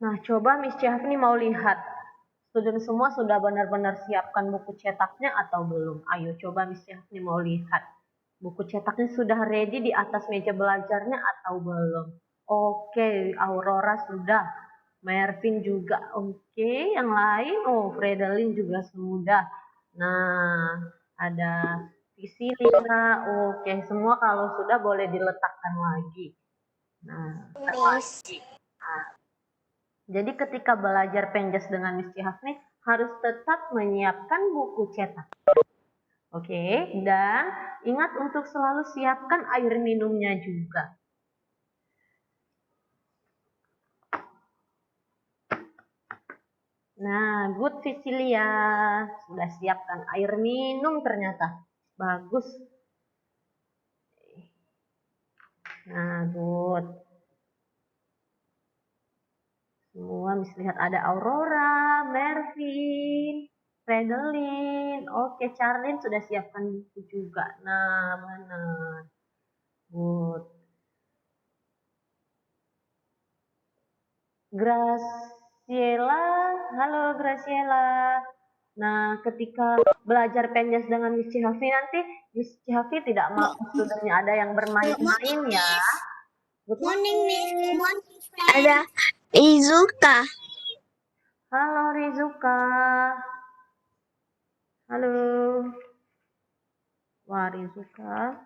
Nah, coba Miss Syafni mau lihat. Student semua sudah benar-benar siapkan buku cetaknya atau belum? Ayo coba Miss Syafni mau lihat. Buku cetaknya sudah ready di atas meja belajarnya atau belum? Oke, Aurora sudah. Mervin juga. Oke, yang lain? Oh, Fredelin juga sudah. Nah, ada Priscilla. Oke, semua kalau sudah boleh diletakkan lagi. Nah, jadi ketika belajar penjas dengan Miss Hafni harus tetap menyiapkan buku cetak. Oke, dan ingat untuk selalu siapkan air minumnya juga. Nah, good Vicilia. Sudah siapkan air minum ternyata. Bagus. Nah, good. Semua bisa lihat ada Aurora, Mervin, Fredelin. Oke, Charlene sudah siapkan buku juga. Nah, mana? Good. Graciela, halo Graciela. Nah, ketika belajar penjas dengan Miss Cihafi nanti, Miss Cihafi tidak mau studentnya ada yang bermain-main ya. Good morning, Miss. Ada Rizuka. Halo Rizuka. Halo. Wah, Rizuka.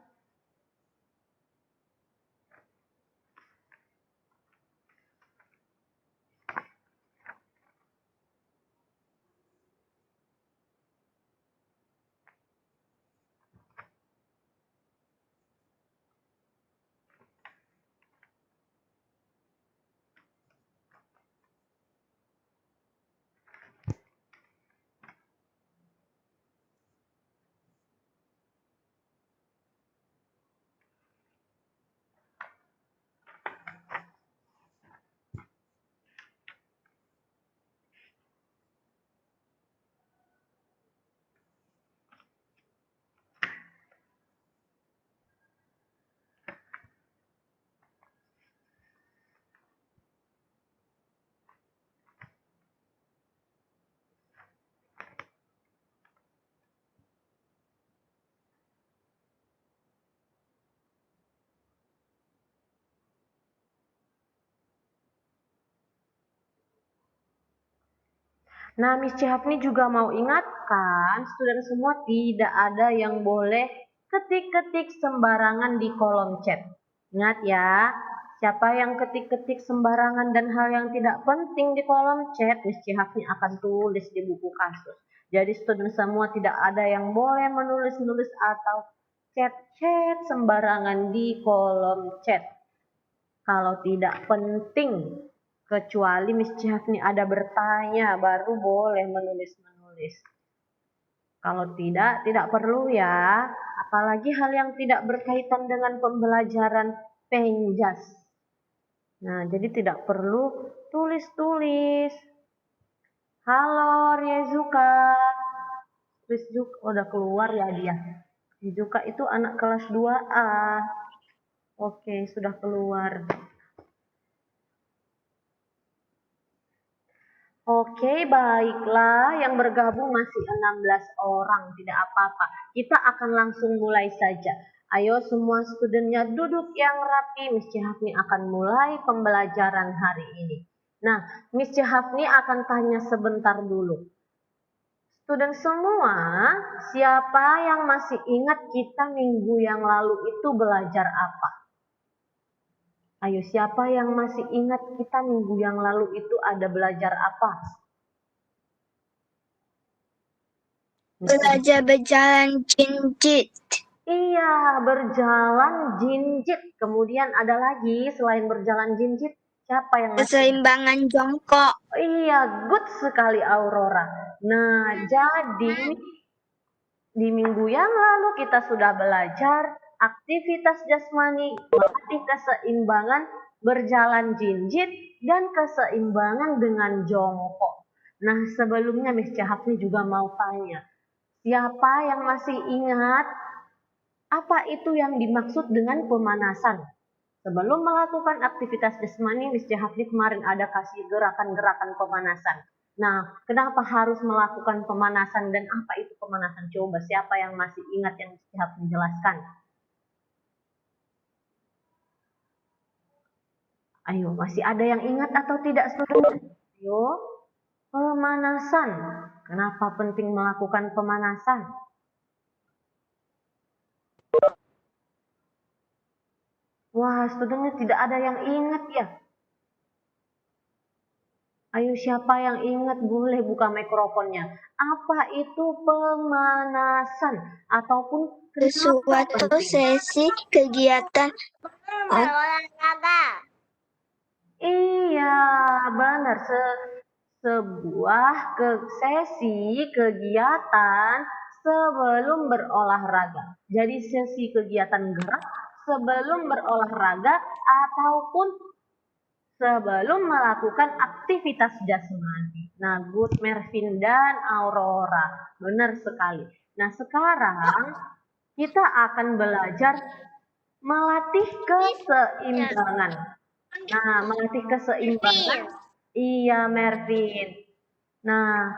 Nah, Miss Cihapni juga mau ingatkan, student semua tidak ada yang boleh ketik-ketik sembarangan di kolom chat. Ingat ya, siapa yang ketik-ketik sembarangan dan hal yang tidak penting di kolom chat, Miss Cihapni akan tulis di buku kasus. Jadi student semua tidak ada yang boleh menulis-nulis atau chat-chat sembarangan di kolom chat. Kalau tidak penting, kecuali Miss Cihafni ada bertanya, baru boleh menulis-menulis. Kalau tidak perlu ya. Apalagi hal yang tidak berkaitan dengan pembelajaran penjas. Nah, jadi tidak perlu tulis-tulis. Halo Riezuka. Riezuka udah keluar ya dia. Riezuka itu anak kelas 2A. Oke, sudah keluar. Oke, baiklah. Yang bergabung masih 16 orang, tidak apa-apa. Kita akan langsung mulai saja. Ayo semua studentnya duduk yang rapi. Miss Cihafni akan mulai pembelajaran hari ini. Nah, Miss Cihafni akan tanya sebentar dulu. Student semua, siapa yang masih ingat kita minggu yang lalu itu belajar apa? Ayo, siapa yang masih ingat kita minggu yang lalu itu ada belajar apa? Belajar berjalan jinjit. Iya, berjalan jinjit. Kemudian ada lagi selain berjalan jinjit, siapa yang masih? Keseimbangan jongkok. Iya, good sekali Aurora. Nah, jadi di minggu yang lalu kita sudah belajar aktivitas jasmani, melatih keseimbangan, berjalan jinjit, dan keseimbangan dengan jongkok. Nah, sebelumnya Miss Cahapni juga mau tanya, siapa yang masih ingat apa itu yang dimaksud dengan pemanasan? Sebelum melakukan aktivitas jasmani, Miss Jahafni kemarin ada kasih gerakan-gerakan pemanasan. Nah, kenapa harus melakukan pemanasan dan apa itu pemanasan? Coba siapa yang masih ingat yang Miss Jahafni jelaskan? Ayo, masih ada yang ingat atau tidak, saudara? Ayo, pemanasan. Kenapa penting melakukan pemanasan? Wah, saudara tidak ada yang ingat ya? Ayo, siapa yang ingat boleh buka mikrofonnya. Apa itu pemanasan? Ataupun kenapa Suatu penting? sesi kegiatan Berolahraga. Iya, benar. Sebuah sesi kegiatan sebelum berolahraga. Jadi sesi kegiatan gerak sebelum berolahraga ataupun sebelum melakukan aktivitas jasmani. Nah, Good, Mervin, dan Aurora. Benar sekali. Nah, sekarang kita akan belajar melatih keseimbangan. Nah, melatih keseimbangan. Iya, Mervin. Nah,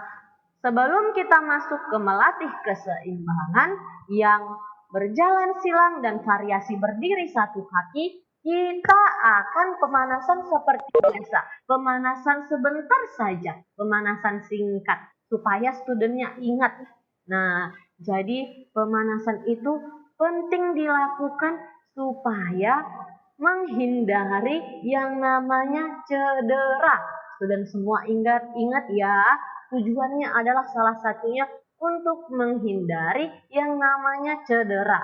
sebelum kita masuk ke melatih keseimbangan yang berjalan silang dan variasi berdiri satu kaki, kita akan pemanasan seperti biasa. Pemanasan sebentar saja, pemanasan singkat, supaya studentnya ingat. Nah, jadi pemanasan itu penting dilakukan supaya menghindari yang namanya cedera. Student semua ingat ya, tujuannya adalah salah satunya untuk menghindari yang namanya cedera.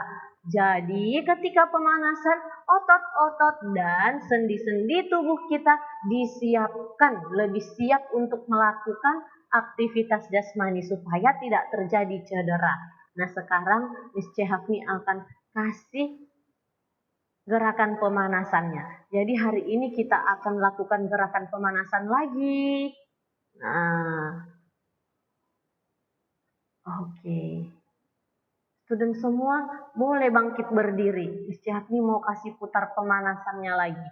Jadi ketika pemanasan, otot-otot dan sendi-sendi tubuh kita disiapkan, lebih siap untuk melakukan aktivitas jasmani supaya tidak terjadi cedera. Nah, sekarang Miss Jahafni akan kasih gerakan pemanasannya. Jadi hari ini kita akan lakukan gerakan pemanasan lagi. Nah, oke. Student semua boleh bangkit berdiri. Miss Jahafni mau kasih putar pemanasannya lagi.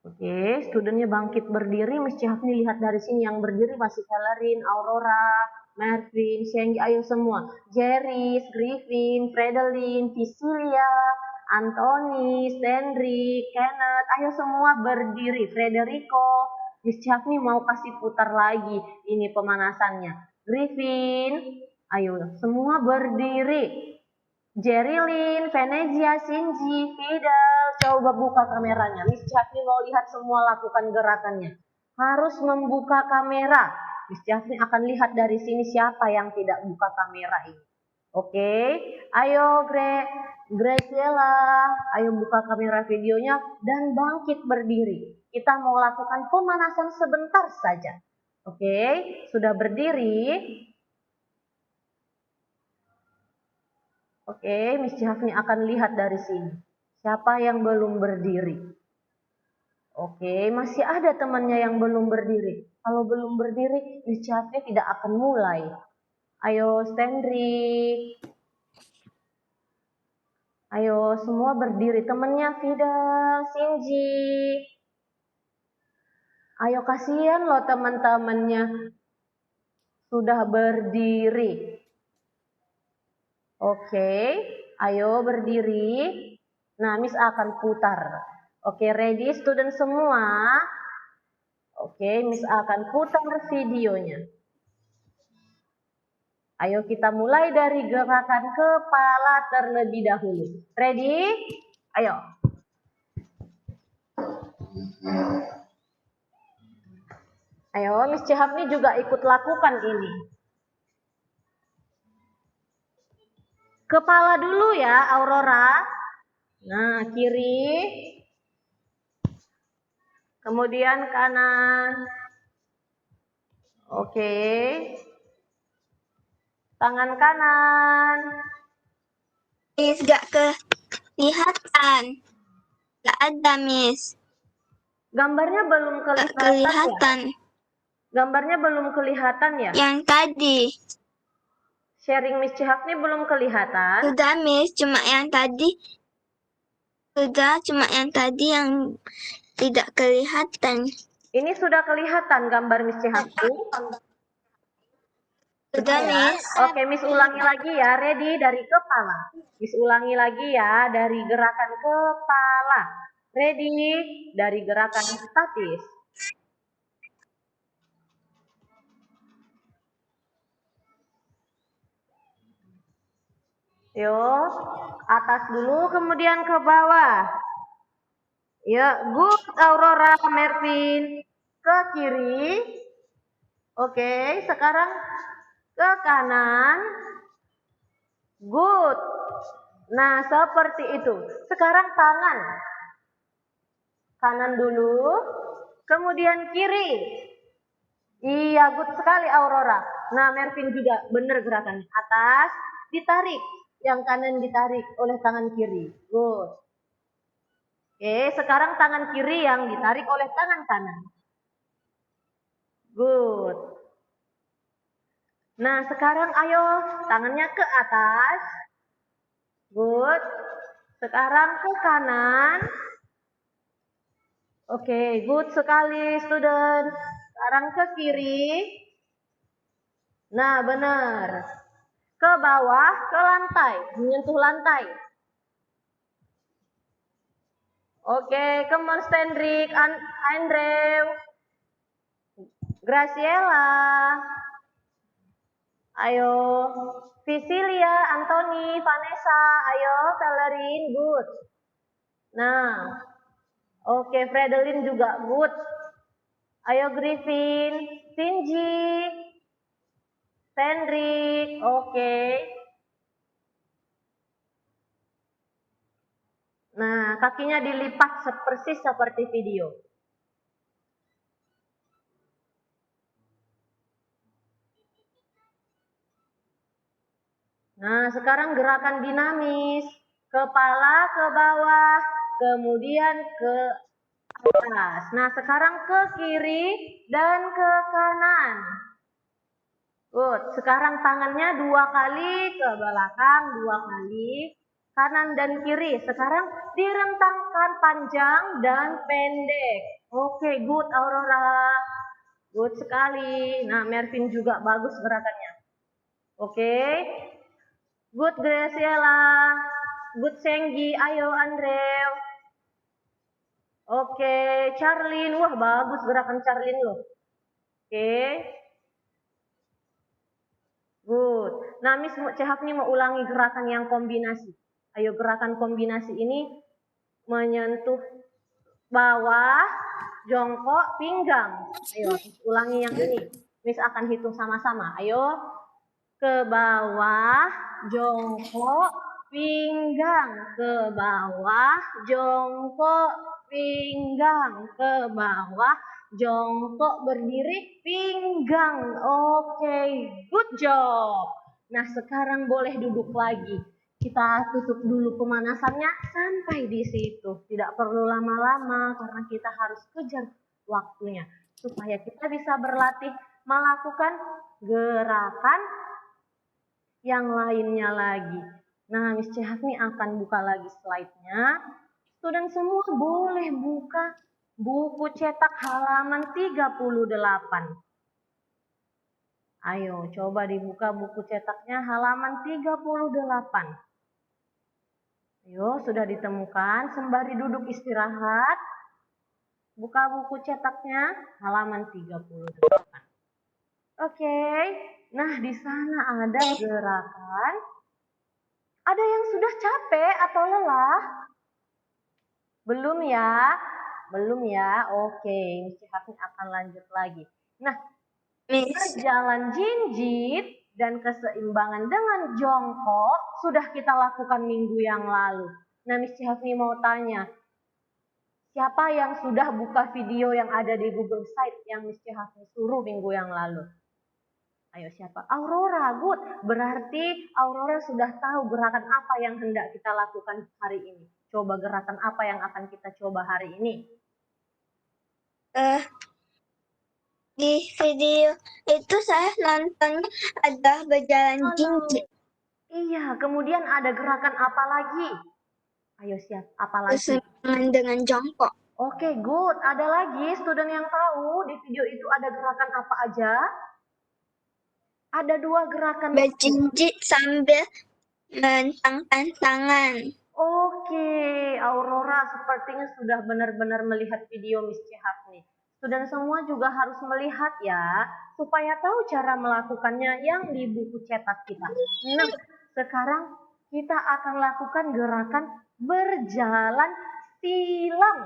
Oke, studentnya bangkit berdiri. Miss Jahafni lihat dari sini yang berdiri masih Valerin, Aurora, Mervin, Shenggi, ayo semua. Jerry, Griffin, Fredelin, Vicilia, Anthony, Stanley, Kenneth, ayo semua berdiri. Frederico, Miss Jahafni mau kasih putar lagi ini pemanasannya. Griffin, ayo semua berdiri. Jerilyn, Venezia, Shinji, Fidel, coba buka kameranya. Miss Jahafni mau lihat semua lakukan gerakannya. Harus membuka kamera. Miss Jahafni akan lihat dari sini siapa yang tidak buka kamera ini. Oke, ayo Graciela, ayo buka kamera videonya dan bangkit berdiri. Kita mau lakukan pemanasan sebentar saja. Oke, sudah berdiri. Oke, Miss Jahafni akan lihat dari sini. Siapa yang belum berdiri? Oke, masih ada temannya yang belum berdiri. Kalau belum berdiri, Miss Jahafni tidak akan mulai. Ayo, Stanley. Ayo, semua berdiri. Temannya Fidel, Shinji. Ayo, kasihan loh teman-temannya. Sudah berdiri. Oke, ayo berdiri. Nah, Miss akan putar. Oke, ready student semua? Oke, Miss akan putar videonya. Ayo kita mulai dari gerakan kepala terlebih dahulu. Ready? Ayo. Ayo, Miss Jahafni juga ikut lakukan ini. Kepala dulu ya, Aurora. Nah, kiri. Kemudian kanan. Oke. Tangan kanan. Miss, gak kelihatan. Gak ada, Miss. Gambarnya belum Gak kelihatan. kelihatan. Ya? Gambarnya belum kelihatan ya? Yang tadi. Sharing Miss Jahafni belum kelihatan. Sudah, Miss. Cuma yang tadi Sudah, cuma yang tadi yang tidak kelihatan. Ini sudah kelihatan gambar Miss Cihapni? Sudah, Ya. Miss. Oke, Miss ulangi lagi ya. Ready dari kepala. Miss ulangi lagi ya dari gerakan kepala. Ready dari gerakan statis. Yuk, atas dulu kemudian ke bawah. Ya, good Aurora Mervin. Ke kiri. Oke, sekarang ke kanan. Good. Nah, seperti itu. Sekarang tangan. Kanan dulu, kemudian kiri. Iya, good sekali Aurora. Nah, Mervin juga benar gerakannya. Atas, ditarik. Yang kanan ditarik oleh tangan kiri. Good. Oke, sekarang tangan kiri yang ditarik oleh tangan kanan. Good. Nah, sekarang ayo tangannya ke atas. Good. Sekarang ke kanan. Oke, good sekali student. Sekarang ke kiri. Nah, benar. Ke bawah, ke lantai. Menyentuh lantai. Oke, ke Mas Hendrik, Andrew, Graciela. Ayo, Visilia, Anthony, Vanessa. Ayo, Valerin, good. Nah, oke, Fredelin juga good. Ayo, Griffin, Sinji, Hendrik, oke. Nah, kakinya dilipat persis seperti video. Nah, sekarang gerakan dinamis. Kepala ke bawah, kemudian ke atas. Nah, sekarang ke kiri dan ke kanan. Good. Sekarang tangannya 2 kali ke belakang, 2 kali. Kanan dan kiri. Sekarang direntangkan panjang dan pendek. Oke, good Aurora. Good sekali. Nah, Mervin juga bagus gerakannya. Oke. Good Graciela. Good Senggi. Ayo Andrew. Oke, Charlene. Wah, bagus gerakan Charlene loh. Oke. Good. Nah, Miss Cehapni mau ulangi gerakan yang kombinasi. Ayo, gerakan kombinasi ini menyentuh bawah, jongkok, pinggang. Ayo, ulangi yang ini. Miss akan hitung sama-sama. Ayo, ke bawah, jongkok, pinggang. Ke bawah, jongkok, pinggang. Ke bawah, jongkok, berdiri, pinggang. Oke, good job. Nah, sekarang boleh duduk lagi. Kita tutup dulu pemanasannya sampai di situ. Tidak perlu lama-lama karena kita harus kejar waktunya. Supaya kita bisa berlatih melakukan gerakan yang lainnya lagi. Nah, Miss Cehapni akan buka lagi slide-nya. Student semua boleh buka buku cetak halaman 38. Ayo, coba dibuka buku cetaknya halaman 38. Ayo, sudah ditemukan. Sembari duduk istirahat, buka buku cetaknya halaman 38. Oke, nah di sana ada gerakan. Ada yang sudah capek atau lelah? Belum ya? Belum ya? Oke, Miss Cehapni akan lanjut lagi. Nah, berjalan jinjit dan keseimbangan dengan jongkok sudah kita lakukan minggu yang lalu. Nah, Miss Cehapni mau tanya, siapa yang sudah buka video yang ada di Google Site yang Miss Cehapni suruh minggu yang lalu? Ayo siapa? Aurora, good. Berarti Aurora sudah tahu gerakan apa yang hendak kita lakukan hari ini. Coba gerakan apa yang akan kita coba hari ini? Di video itu saya nonton ada berjalan jinjit. Iya, kemudian ada gerakan apa lagi? Ayo siap, apalagi? Berseberangan dengan jongkok. Oke, good. Ada lagi student yang tahu di video itu ada gerakan apa aja? Ada 2 gerakan. Berjinjit sambil mentangkan tangan. Oke, Aurora sepertinya sudah benar-benar melihat video Miss Cihak nih. Student semua juga harus melihat ya, supaya tahu cara melakukannya yang di buku cetak kita. Nah, sekarang kita akan lakukan gerakan berjalan silang.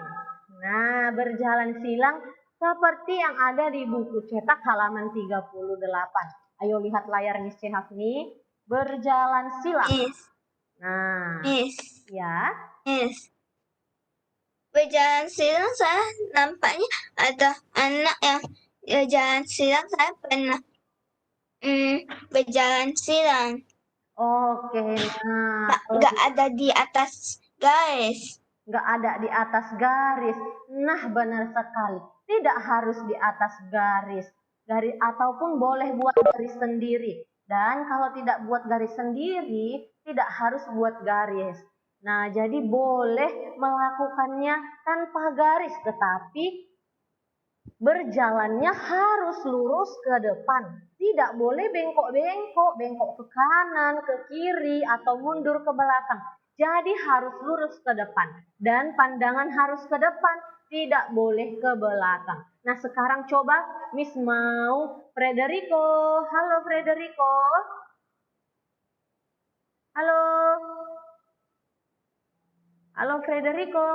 Nah, berjalan silang seperti yang ada di buku cetak halaman 38. Ayo lihat layar Miss Cihak nih, berjalan silang. Miss, Nah, Miss, ya. Miss. Berjalan silang saya nampaknya ada anak yang berjalan silang. Saya pernah berjalan silang. Oke, nah, Nggak ada di atas garis. nggak ada di atas garis. Nah, benar sekali. Tidak harus di atas garis. Garis ataupun boleh buat garis sendiri. Dan kalau tidak buat garis sendiri, tidak harus buat garis. Nah, jadi boleh melakukannya tanpa garis, tetapi berjalannya harus lurus ke depan. Tidak boleh bengkok-bengkok, bengkok ke kanan, ke kiri, atau mundur ke belakang. Jadi harus lurus ke depan. Dan pandangan harus ke depan, tidak boleh ke belakang. Nah sekarang coba Miss mau Frederico. Halo Frederico. Halo. Halo Frederico.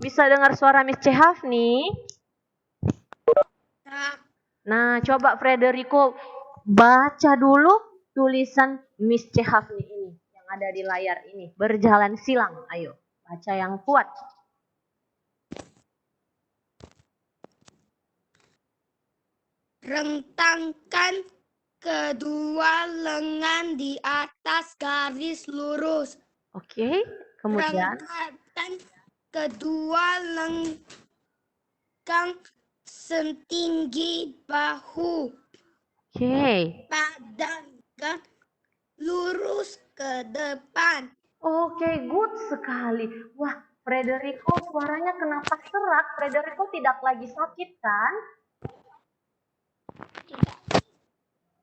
Bisa dengar suara Miss Cehaf nih? Nah, coba Frederico baca dulu tulisan Miss Cehafni ini yang ada di layar ini. Berjalan silang. Ayo, baca yang kuat. Rentangkan kedua lengan di atas garis lurus. Oke, kemudian Rentangkan kedua lengan setinggi bahu. oke. Pandangan lurus ke depan. Oke, good sekali. Wah, Frederico suaranya kenapa serak? Frederico tidak lagi sakit kan?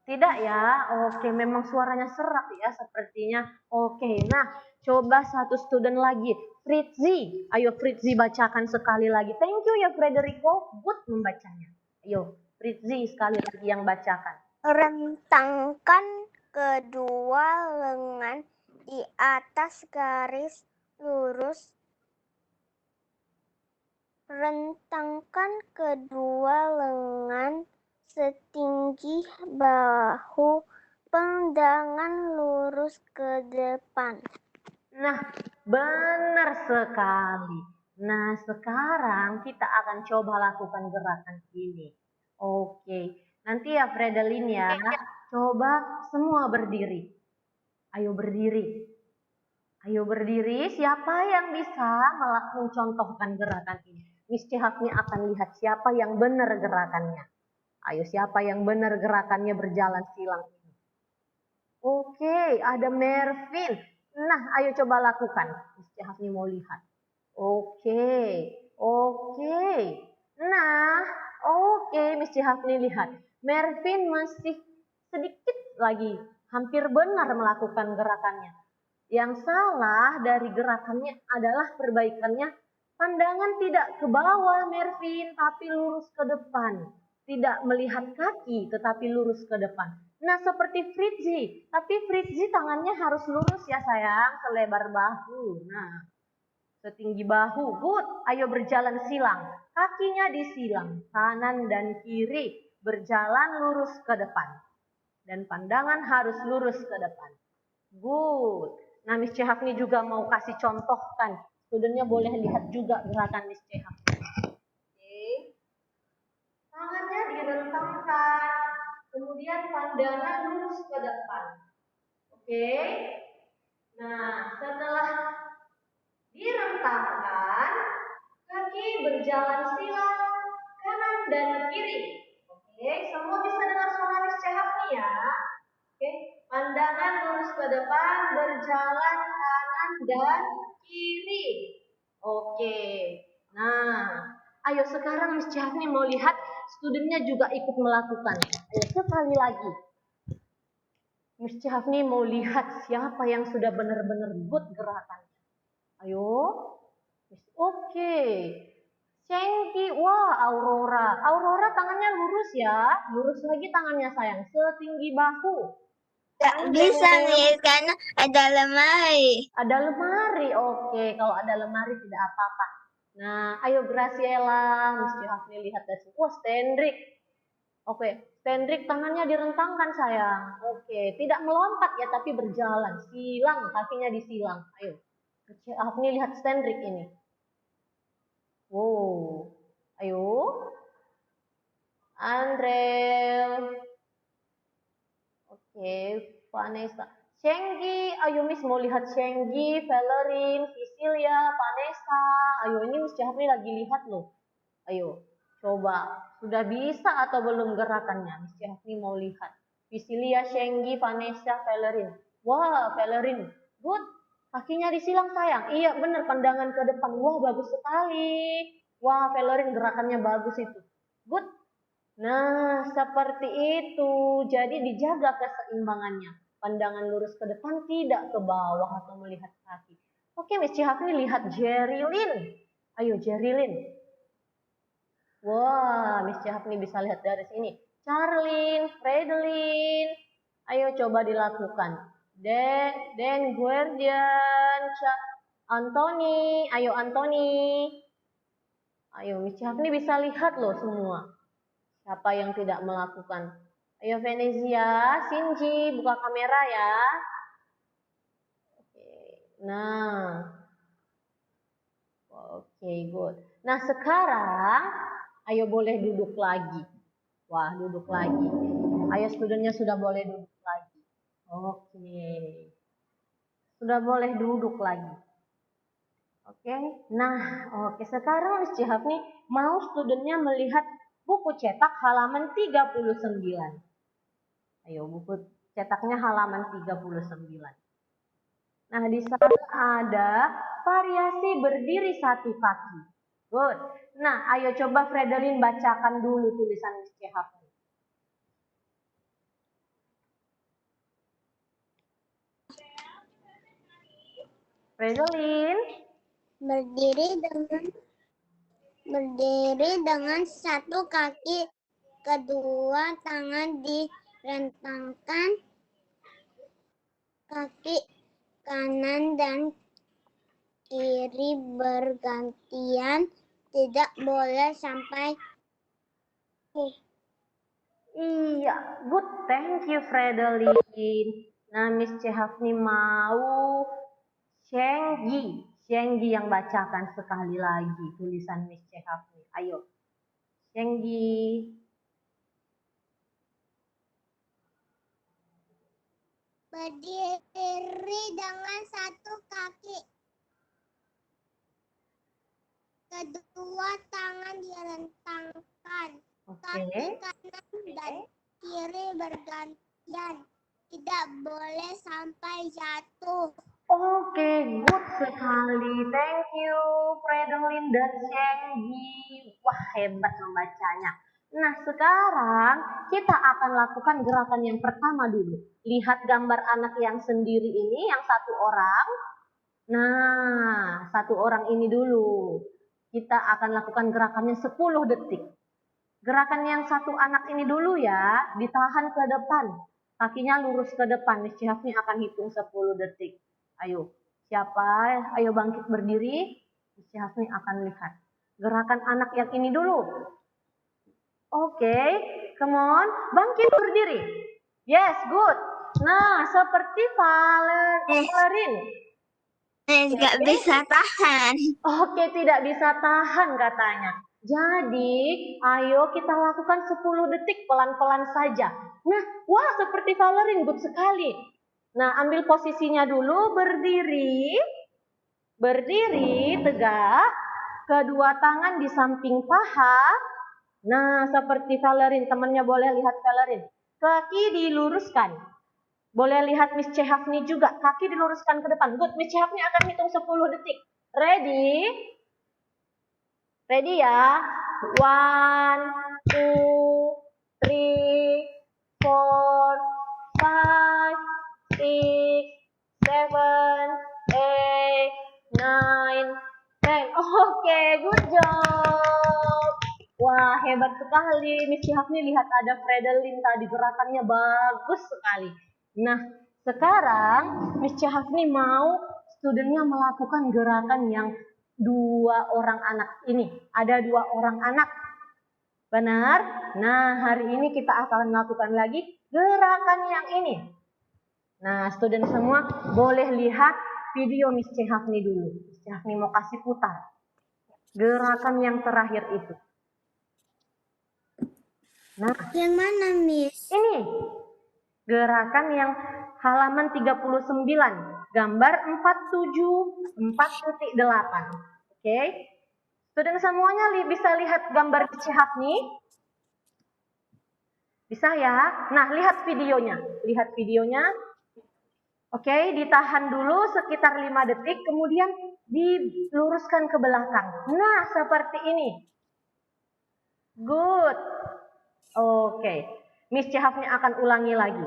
Tidak ya? Oke, memang suaranya serak ya sepertinya. Oke, nah coba satu student lagi. Fritzi. Ayo Fritzi bacakan sekali lagi. Thank you ya Frederico. Good membacanya. Ayo Fritzi sekali lagi yang bacakan. Rentangkan kedua lengan di atas garis lurus. Rentangkan kedua lengan setinggi bahu, pandangan lurus ke depan. Nah, benar sekali. Nah, sekarang kita akan coba lakukan gerakan ini. Oke, nanti ya Fredelin ya, coba semua berdiri. Ayo berdiri. Ayo berdiri, siapa yang bisa mencontohkan gerakan ini? Miss Cehafni akan lihat siapa yang benar gerakannya. Ayo, siapa yang benar gerakannya berjalan silang ini? Oke, ada Mervin. Nah, ayo coba lakukan. Miss Cehafni mau lihat. Oke. Nah, oke, Miss Cehafni lihat. Mervin masih sedikit lagi, hampir benar melakukan gerakannya. Yang salah dari gerakannya adalah perbaikannya. Pandangan tidak ke bawah, Mervin, tapi lurus ke depan. Tidak melihat kaki, tetapi lurus ke depan. Nah, seperti Fritzi. Tapi Fritzi tangannya harus lurus ya, sayang. Selebar bahu. Nah, setinggi bahu. Good. Ayo berjalan silang. Kakinya disilang. Kanan dan kiri. Berjalan lurus ke depan. Dan pandangan harus lurus ke depan. Good. Nah, Miss Cehafni juga mau kasih contohkan. Studentnya boleh lihat juga gerakan Miss Cehafni. Oke. Tangannya direntangkan. Kemudian pandangan lurus ke depan. Oke. Nah, setelah direntangkan, kaki berjalan silang kanan dan kiri. Oke, semua bisa dengar suara Miss Cehafni ya. Oke, pandangan lurus ke depan, berjalan kanan kanan dan kiri. Oke. Nah, ayo sekarang Miss Syafni mau lihat studentnya juga ikut melakukan. Ayo sekali lagi. Miss Syafni mau lihat siapa yang sudah benar-benar good gerakannya. Ayo. Oke. Cengki, wah Aurora. Aurora tangannya lurus ya. Lurus lagi tangannya sayang. Setinggi bahu. Nggak bisa, Miss, karena ada lemari. Ada lemari, oke. Kalau ada lemari tidak apa-apa. Nah, ayo Graciela, Miss Syafni lihat dari sini. Wah, Stendrik. Oke, Stendrik tangannya direntangkan sayang. Oke, tidak melompat ya, tapi berjalan. Silang, kakinya disilang. Ayo, Miss Syafni lihat Stendrik ini. Wow, ayo. Andrel. Oke, Vanessa. Shenggi, ayo Miss mau lihat Shenggi, Valerin, Cecilia, Vanessa. Ayo ini Miss Syafni lagi lihat loh. Ayo, coba. Sudah bisa atau belum gerakannya? Miss Syafni mau lihat. Cecilia, Shenggi, Vanessa, Valerin. Wah, Valerin. Good. Kakinya disilang sayang. Iya benar, pandangan ke depan. Wah, bagus sekali. Wah, Valerin gerakannya bagus itu. Good. Nah, seperti itu. Jadi dijaga keseimbangannya. Pandangan lurus ke depan, tidak ke bawah atau melihat kaki. Oke, Miss Syafni lihat Jerilyn. Ayo, Jerilyn. Wah, Miss Syafni bisa lihat dari sini. Charlene, Fredelyn. Ayo coba dilakukan. Dan Guardian, Anthony. Ayo, Anthony. Ayo, Miss Syafni bisa lihat loh semua. Siapa yang tidak melakukan? Ayo Venezia, Shinji, buka kamera ya. Oke. Nah. Oke, good. Nah, sekarang ayo boleh duduk lagi. Wah, duduk lagi. Ayo studentnya sudah boleh duduk lagi. Oke. Sudah boleh duduk lagi. Oke. Nah, oke sekarang Miss Syafni mau studentnya melihat buku cetak halaman 39. Ayo, buku cetaknya halaman 39. Nah, di sana ada variasi berdiri satu kaki. Good. Nah, ayo coba Fredelyn bacakan dulu tulisan Miss Syafni. Fredelyn. Berdiri dengan satu kaki, kedua tangan direntangkan, kaki kanan dan kiri bergantian, tidak boleh sampai. Iya, good. Thank you Fredelyn. Nah, Miss Syafni mau Shenggi yang bacakan sekali lagi tulisan Miss Syafni. Ayo, Shenggi. Berdiri dengan satu kaki, kedua tangan direntangkan, kaki kanan dan kiri bergantian, tidak boleh sampai jatuh. Oke, good sekali. Thank you, Fredelyn dan Shenggi. Wah, hebat membacanya. Nah, sekarang kita akan lakukan gerakan yang pertama dulu. Lihat gambar anak yang sendiri ini, yang satu orang. Nah, satu orang ini dulu. Kita akan lakukan gerakannya 10 detik. Gerakan yang satu anak ini dulu ya, ditahan ke depan. Kakinya lurus ke depan. Miss Syafni akan hitung 10 detik. Ayo, siapa? Ayo bangkit berdiri. Miss Syafni akan lihat. Gerakan anak yang ini dulu. Oke, come on. Bangkit berdiri. Yes, good. Nah, seperti Valerin. Nggak bisa tahan. Oke, tidak bisa tahan katanya. Jadi, ayo kita lakukan 10 detik pelan-pelan saja. Nah, wah seperti Valerin, good sekali. Nah, ambil posisinya dulu, berdiri. Berdiri tegak, kedua tangan di samping paha. Nah, seperti Valerin, temannya boleh lihat Valerin. Kaki diluruskan. Boleh lihat Miss Chehafni juga. Kaki diluruskan ke depan. Good. Miss Chehafni akan hitung 10 detik. Ready? Ready ya? 1, 2, 3, 4, 5, 6, 7, 8, 9, 10. Oke, good job. Wah, hebat sekali. Miss Chehafni lihat ada Fredelin tadi. Gerakannya bagus sekali. Nah, sekarang Miss Chehafni mau studentnya melakukan gerakan yang 2 orang anak ini. Ada 2 orang anak. Benar? Nah, hari ini kita akan melakukan lagi gerakan yang ini. Nah, student semua boleh lihat video Miss Chehafni dulu. Miss Chehafni mau kasih putar. Gerakan yang terakhir itu. Nah, Yang mana, Miss? ini gerakan yang halaman 39, gambar 474.8. Oke. Student semuanya bisa lihat gambar Miss Chehafni? Bisa ya? Nah, lihat videonya. Lihat videonya. Oke, ditahan dulu sekitar 5 detik, kemudian diluruskan ke belakang. Nah, seperti ini. Good. Oke. Miss Chehafni akan ulangi lagi.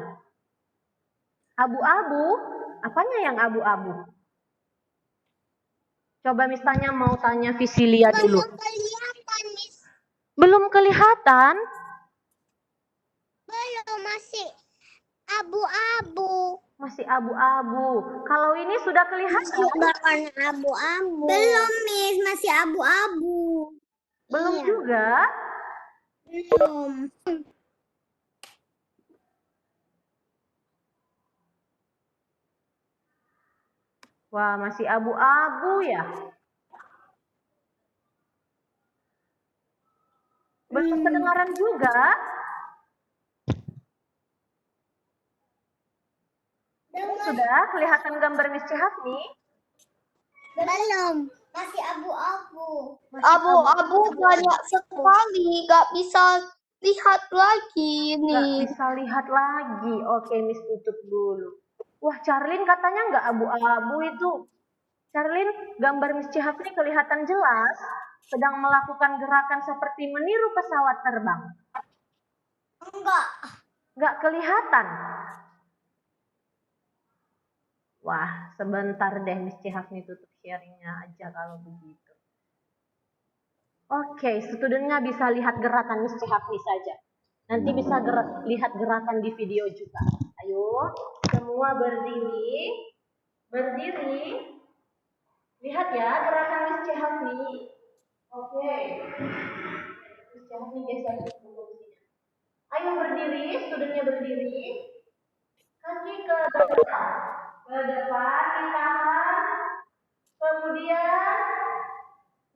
Abu-abu, apanya yang abu-abu? Coba Miss tanya, mau tanya Visilia dulu. Belum kelihatan, Miss. Belum kelihatan? Belum, masih abu-abu. Masih abu-abu. Kalau ini sudah kelihatan? Berwarna abu-abu. Belum, Miss. Masih abu-abu. Belum Iya. juga? Belum. Wah, masih abu-abu ya? Belum kedengaran juga? Sudah kelihatan gambar Miss Chehafni? Belum. Masih abu-abu. Abu-abu banyak sekali, gak bisa lihat lagi Nggak nih. bisa lihat lagi. Oke, Miss tutup dulu. Wah, Charlene katanya nggak abu-abu itu. Charlene, gambar Miss Chehafni kelihatan jelas sedang melakukan gerakan seperti meniru pesawat terbang. Enggak. Nggak kelihatan. Wah, sebentar deh Miss Chehafni tutup sharingnya aja kalau begitu. Oke, studentnya bisa lihat gerakan Miss Chehafni saja. Nanti bisa lihat gerakan di video juga. Ayo, semua berdiri. Berdiri. Lihat ya gerakan Miss Chehafni. Oke. Miss Chehafni geser posisinya. Ayo berdiri, studentnya berdiri. Kaki ke depan. Ke depan, ditahan. Kemudian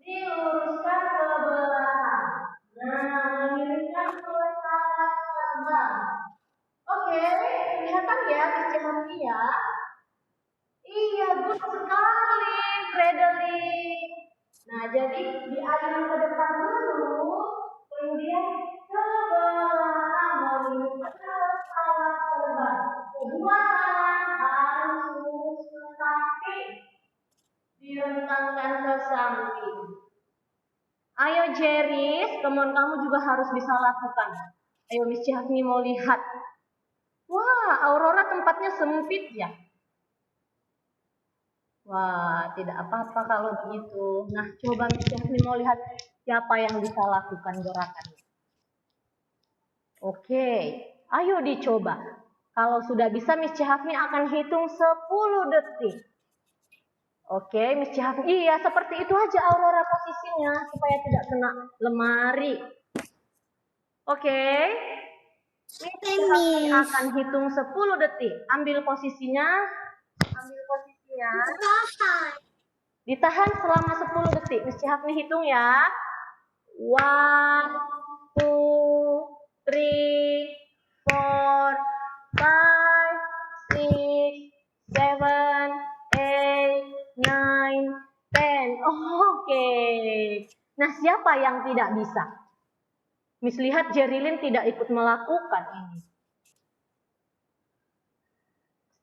diluruskan ke belakang. Nah, mengirimkan pesawat terbang. Oke, kelihatan ya Miss Chehafni ya? Iya, good sekali, Fredelin. Nah, jadi dialihkan ke depan dulu, kemudian ke belakang mengirimkan pesawat terbang. Kedua tangan harus lurus ke samping. Direntangkan ke samping. Ayo Jeris, teman kamu juga harus bisa lakukan. Ayo Miss Chehafni mau lihat. Wah, Aurora tempatnya sempit ya. Wah, tidak apa-apa kalau begitu. Nah, coba Miss Chehafni mau lihat siapa yang bisa lakukan gerakannya. Oke, ayo dicoba. Kalau sudah bisa Miss Chehafni akan hitung 10 detik. Oke, Miss Chehafni, iya seperti itu aja Aurora posisinya supaya tidak kena lemari. Oke, Miss Chehafni akan hitung 10 detik. Ambil posisinya. Ditahan selama 10 detik. Miss Chehafni hitung ya. 1, 2, 3, 4, 5, 6, 7, 8, 9, 10. Oke. Nah, siapa yang tidak bisa? Miss lihat Jerilyn tidak ikut melakukan ini.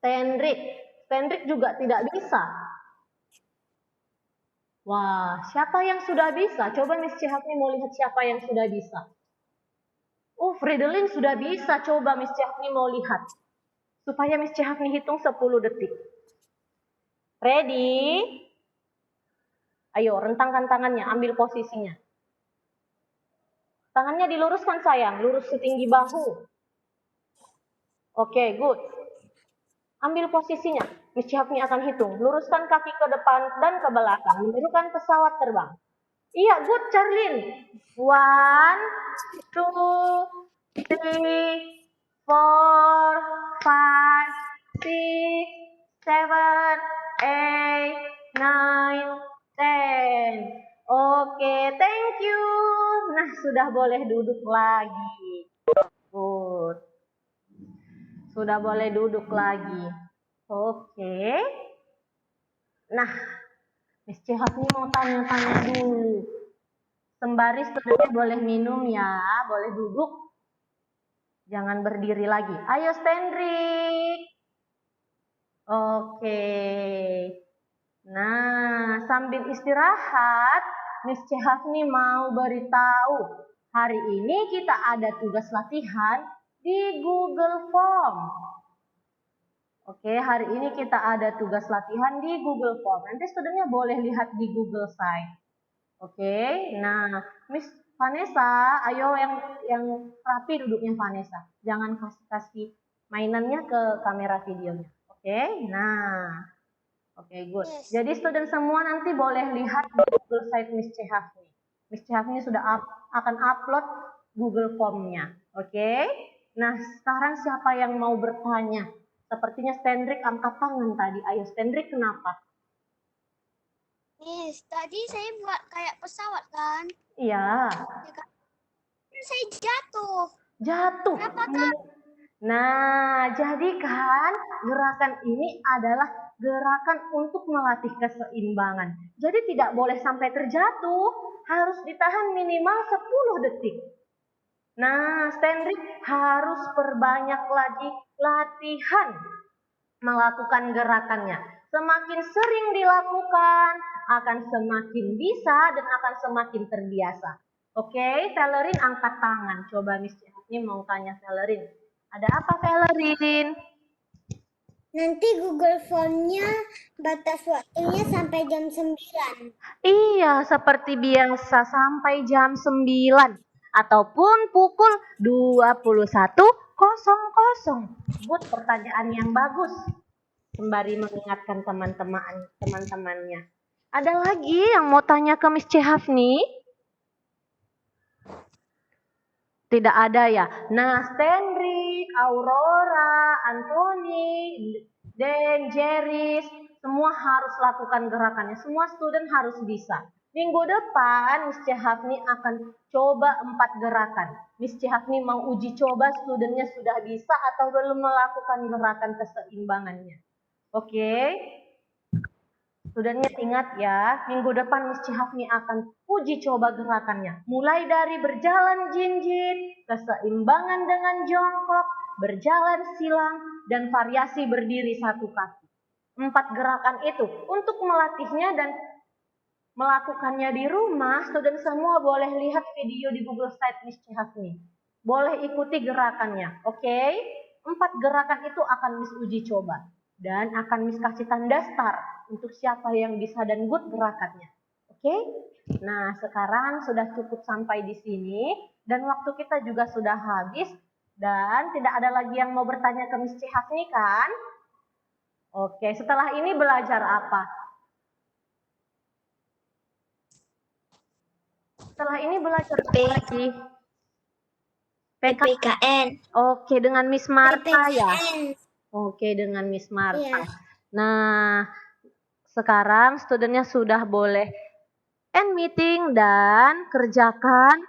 Stendrik. Stendrik juga tidak bisa. Wah, siapa yang sudah bisa? Coba Miss Cihapni mau lihat siapa yang sudah bisa. Oh, Fridelin sudah bisa. Coba Miss Cihapni mau lihat. Supaya Miss Cihapni hitung 10 detik. Ready? Ayo, rentangkan tangannya, ambil posisinya. Tangannya diluruskan sayang, lurus setinggi bahu. Oke, good. Ambil posisinya. Miss Cihapni akan hitung. Luruskan kaki ke depan dan ke belakang. Menirukan pesawat terbang. Iya, good, Charlene. 1, 2, 3, 4, 5, 6, 7, 8, 9, 10. Oke, thank you. Nah, sudah boleh duduk lagi. Good. Sudah boleh duduk lagi. Oke. Nah, Miss Cihapni mau tanya-tanya dulu. Sembari studentnya boleh minum ya, boleh duduk. Jangan berdiri lagi. Ayo Stendrik. Oke. Nah, sambil istirahat, Miss Cihapni mau beritahu. Hari ini kita ada tugas latihan di Google Form. Oke, hari ini kita ada tugas latihan di Google Form. Nanti studentnya boleh lihat di Google Site. Oke, nah Miss Vanessa, ayo yang rapi duduknya Vanessa. Jangan kasih mainannya ke kamera videonya. Oke, nah. Oke, good. Yes. Jadi student semua nanti boleh lihat di Google Site Miss Cihapni. Miss Cihapni sudah akan upload Google Form-nya. Oke. Nah, sekarang siapa yang mau bertanya? Sepertinya Stendrik angkat tangan tadi. Ayo Stendrik, kenapa? Miss, tadi saya buat kayak pesawat kan? Iya. Saya jatuh. Jatuh. Kenapa kan? Nah, jadi kan gerakan ini adalah gerakan untuk melatih keseimbangan. Jadi tidak boleh sampai terjatuh, harus ditahan minimal 10 detik. Nah, Stendrik harus perbanyak lagi latihan melakukan gerakannya. Semakin sering dilakukan, akan semakin bisa dan akan semakin terbiasa. Oke, Valerin angkat tangan. Coba Miss Cihapni mau tanya Valerin. Ada apa Valerin? Nanti Google Form-nya batas waktunya sampai jam 9. Iya, seperti biasa sampai jam 9 ataupun pukul 21.00. Good, pertanyaan yang bagus. Sembari mengingatkan teman-temannya. Ada lagi yang mau tanya ke Miss Cihapni? Tidak ada ya. Nah, Stendrik, Aurora, Anthony, Dan, Jeris, semua harus lakukan gerakannya. Semua student harus bisa. Minggu depan Miss Cihapni akan coba 4 gerakan. Miss Cihapni mau uji coba studentnya sudah bisa atau belum melakukan gerakan keseimbangannya. Oke. Studentnya ingat ya, minggu depan Miss Cihapni akan uji coba gerakannya. Mulai dari berjalan jinjit, keseimbangan dengan jongkok, berjalan silang, dan variasi berdiri satu kaki. 4 gerakan itu untuk melatihnya dan melakukannya di rumah, student semua boleh lihat video di Google Site Miss Cihapni. Boleh ikuti gerakannya, oke? 4 gerakan itu akan Miss uji coba. Dan akan Miss kasih tanda star untuk siapa yang bisa dan good gerakannya. Oke? Nah, sekarang sudah cukup sampai di sini. Dan waktu kita juga sudah habis. Dan tidak ada lagi yang mau bertanya ke Miss Cihapni kan? Oke, setelah ini belajar apa? Setelah ini belajar apa lagi? PKN. Oke, dengan Miss Marta ya? PPKN. Oke, dengan Miss Marta. Iya. Nah, sekarang studentnya sudah boleh end meeting dan kerjakan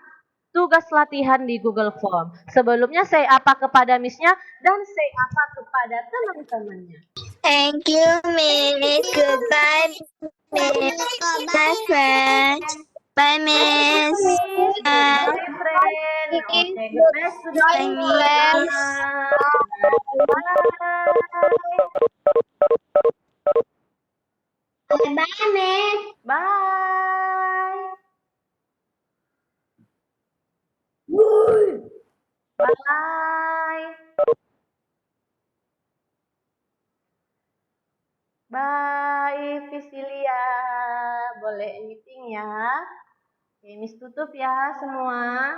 tugas latihan di Google Form. Sebelumnya say apa kepada Miss-nya dan say apa kepada teman-temannya. Thank you, Miss. Goodbye, Miss. Bye, friends. Bye, Miss. Bye, friends. Oke, goodbye student. Bye, Miss. Bye. Bye, Miss. Bye. Bye. Bye, Visilia. Boleh meeting ya. Oke, Miss tutup ya semua.